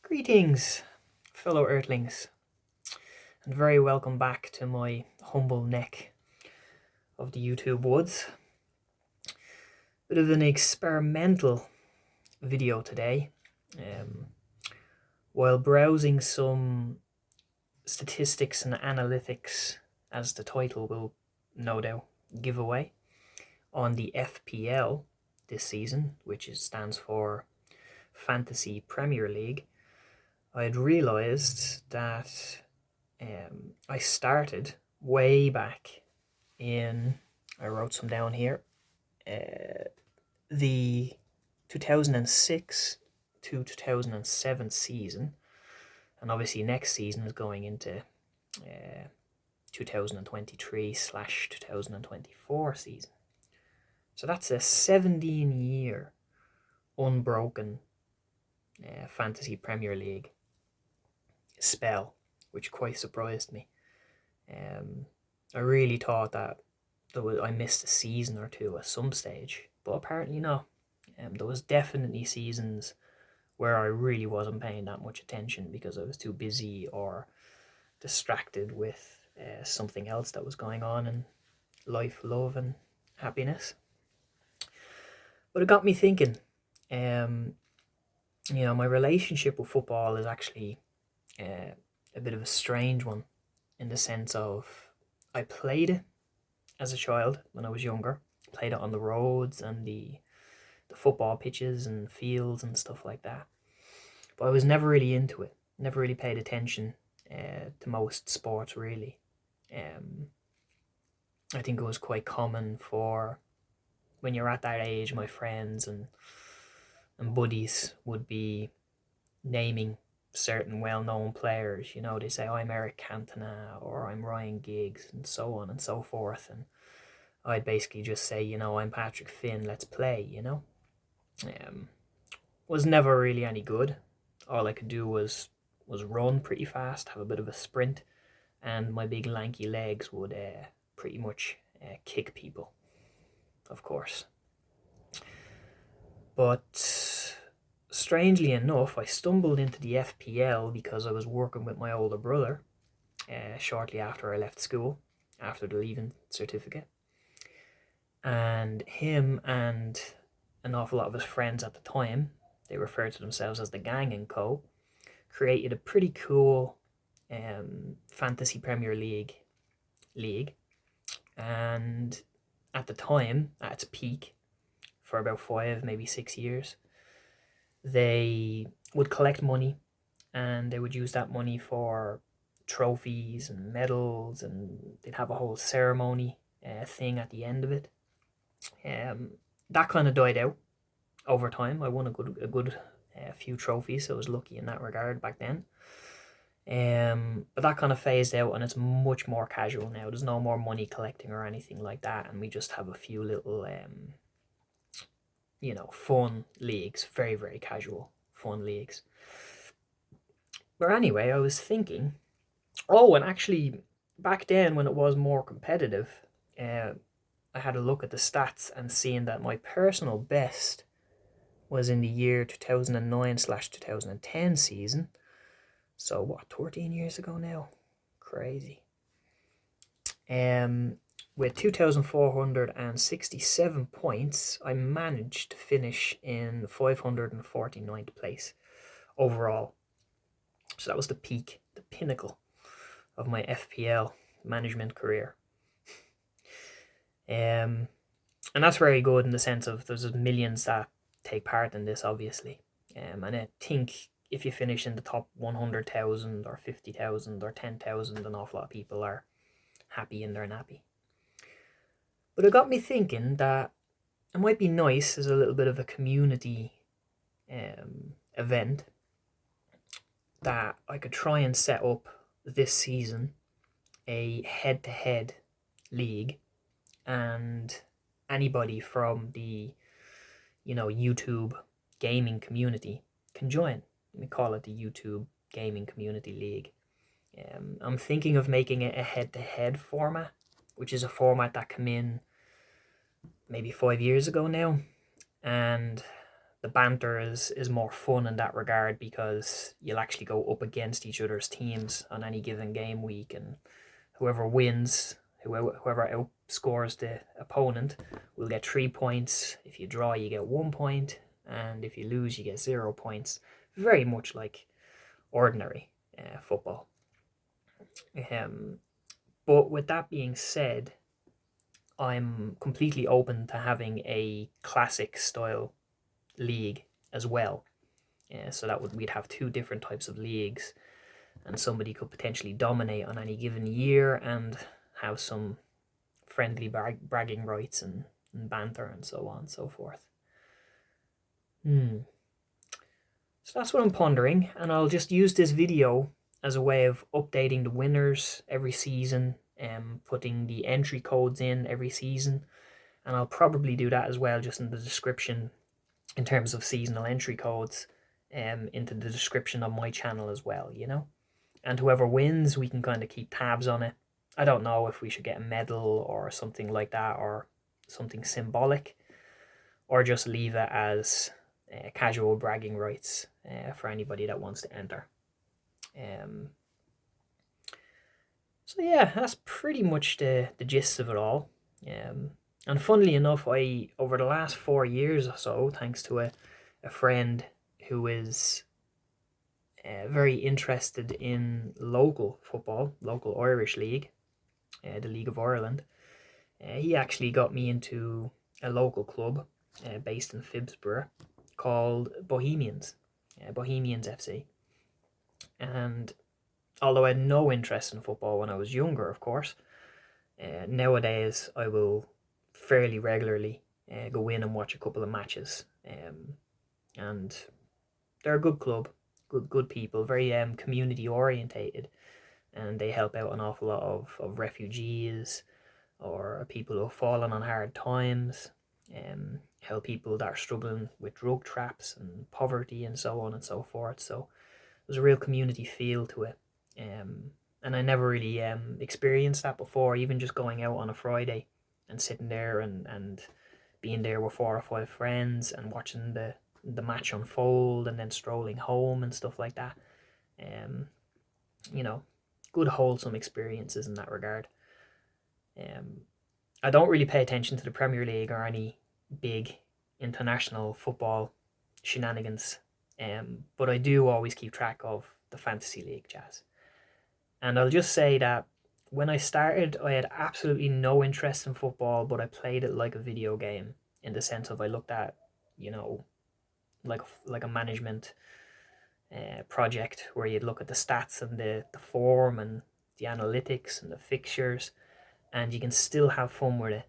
Greetings, fellow Earthlings, and very welcome back to my humble neck of the YouTube woods. Bit of an experimental video today. While browsing some statistics and analytics, as the title will no doubt give away, on the FPL this season, which stands for Fantasy Premier League, I had realised that I started way back in, I wrote some down here, the 2006 to 2007 season, and obviously next season is going into 2023/2024 season. So that's a 17-year unbroken Fantasy Premier League spell, which quite surprised me. I really thought that I missed a season or two at some stage, but apparently not. There was definitely seasons where I really wasn't paying that much attention because I was too busy or distracted with something else that was going on in life, love, and happiness. But it got me thinking. My relationship with football is actually a bit of a strange one, in the sense of I played it as a child when I was younger. Played it on the roads and the football pitches and fields and stuff like that. But I was never really into it. Never really paid attention to most sports, really. I think it was quite common for when you're at that age, my friends and buddies would be naming certain well-known players. They say, I'm Eric Cantona or I'm Ryan Giggs and so on and so forth. And I'd basically just say, I'm Patrick Finn, let's play, Was never really any good. All I could do was run pretty fast, have a bit of a sprint, and my big lanky legs would pretty much kick people, of course. But strangely enough, I stumbled into the FPL because I was working with my older brother shortly after I left school, after the leaving certificate. And him and an awful lot of his friends at the time, they referred to themselves as the Gang and Co., created a pretty cool Fantasy Premier League. And at the time, at its peak, for about 5, maybe 6 years, they would collect money and they would use that money for trophies and medals, and they'd have a whole ceremony thing at the end of it. That kind of died out over time. I won a good few trophies, so I was lucky in that regard back then. But that kind of phased out, and it's much more casual now. There's no more money collecting or anything like that, and we just have a few little fun leagues, very, very casual fun leagues. But anyway, I was thinking, and actually back then when it was more competitive, I had a look at the stats and seeing that my personal best was in the year 2009/2010 season. So 13 years ago now? Crazy. With 2,467 points, I managed to finish in 549th place overall. So that was the peak, the pinnacle of my FPL management career. And that's very good in the sense of there's millions that take part in this, obviously. And I think if you finish in the top 100,000 or 50,000 or 10,000, an awful lot of people are happy in their nappy. But it got me thinking that it might be nice as a little bit of a community event that I could try and set up this season a head-to-head league, and anybody from the YouTube gaming community can join. We call it the YouTube Gaming Community League. I'm thinking of making it a head-to-head format, which is a format that came in maybe 5 years ago now, and the banter is more fun in that regard, because you'll actually go up against each other's teams on any given game week, and whoever wins, whoever outscores the opponent, will get 3 points. If you draw, you get 1 point, and if you lose, you get 0 points. Very much like ordinary football. But with that being said, I'm completely open to having a classic style league as well. So that we'd have 2 different types of leagues, and somebody could potentially dominate on any given year and have some friendly bragging rights and banter and so on and so forth. So that's what I'm pondering, and I'll just use this video as a way of updating the winners every season and putting the entry codes in every season. And I'll probably do that as well, just in the description, in terms of seasonal entry codes, into the description on my channel as well, you know. And whoever wins, we can kind of keep tabs on it. I don't know if we should get a medal or something like that, or something symbolic, or just leave it as casual bragging rights for anybody that wants to enter. So yeah, that's pretty much the gist of it all. And funnily enough, I, over the last 4 years or so, thanks to a friend who is very interested in local football, local Irish league, the League of Ireland, he actually got me into a local club based in Phibsborough called Bohemians, Bohemians FC. And although I had no interest in football when I was younger, of course, nowadays I will fairly regularly go in and watch a couple of matches. And they're a good club, good people, very community orientated, and they help out an awful lot of refugees or people who have fallen on hard times, help people that are struggling with drug traps and poverty and so on and so forth. So there's a real community feel to it. And I never really experienced that before, even just going out on a Friday and sitting there and being there with 4 or 5 friends and watching the match unfold, and then strolling home and stuff like that. You know, good wholesome experiences in that regard. I don't really pay attention to the Premier League or any big international football shenanigans, but I do always keep track of the Fantasy League, Jazz. And I'll just say that when I started, I had absolutely no interest in football, but I played it like a video game, in the sense of I looked at, you know, like a management project, where you'd look at the stats and the form and the analytics and the fixtures, and you can still have fun with it,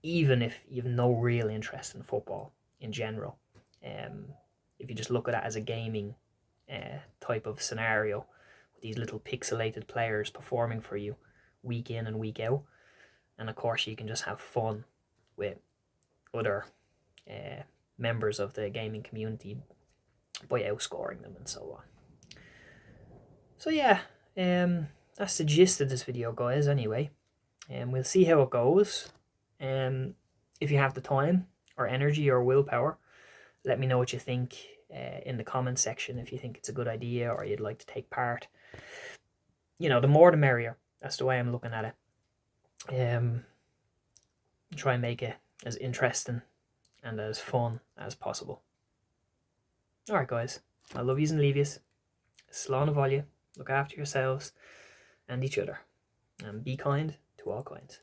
even if you have no real interest in football in general. If you just look at it as a gaming type of scenario, with these little pixelated players performing for you week in and week out, and of course you can just have fun with other members of the gaming community by outscoring them and so on. So yeah, that's the gist of this video, guys, anyway. And we'll see how it goes. If you have the time or energy or willpower, let me know what you think in the comment section, if you think it's a good idea or you'd like to take part. You know, the more the merrier. That's the way I'm looking at it. Try and make it as interesting and as fun as possible. Alright, guys, I love yous and leave yous. Slán na bhaile, look after yourselves and each other, and be kind to all kinds.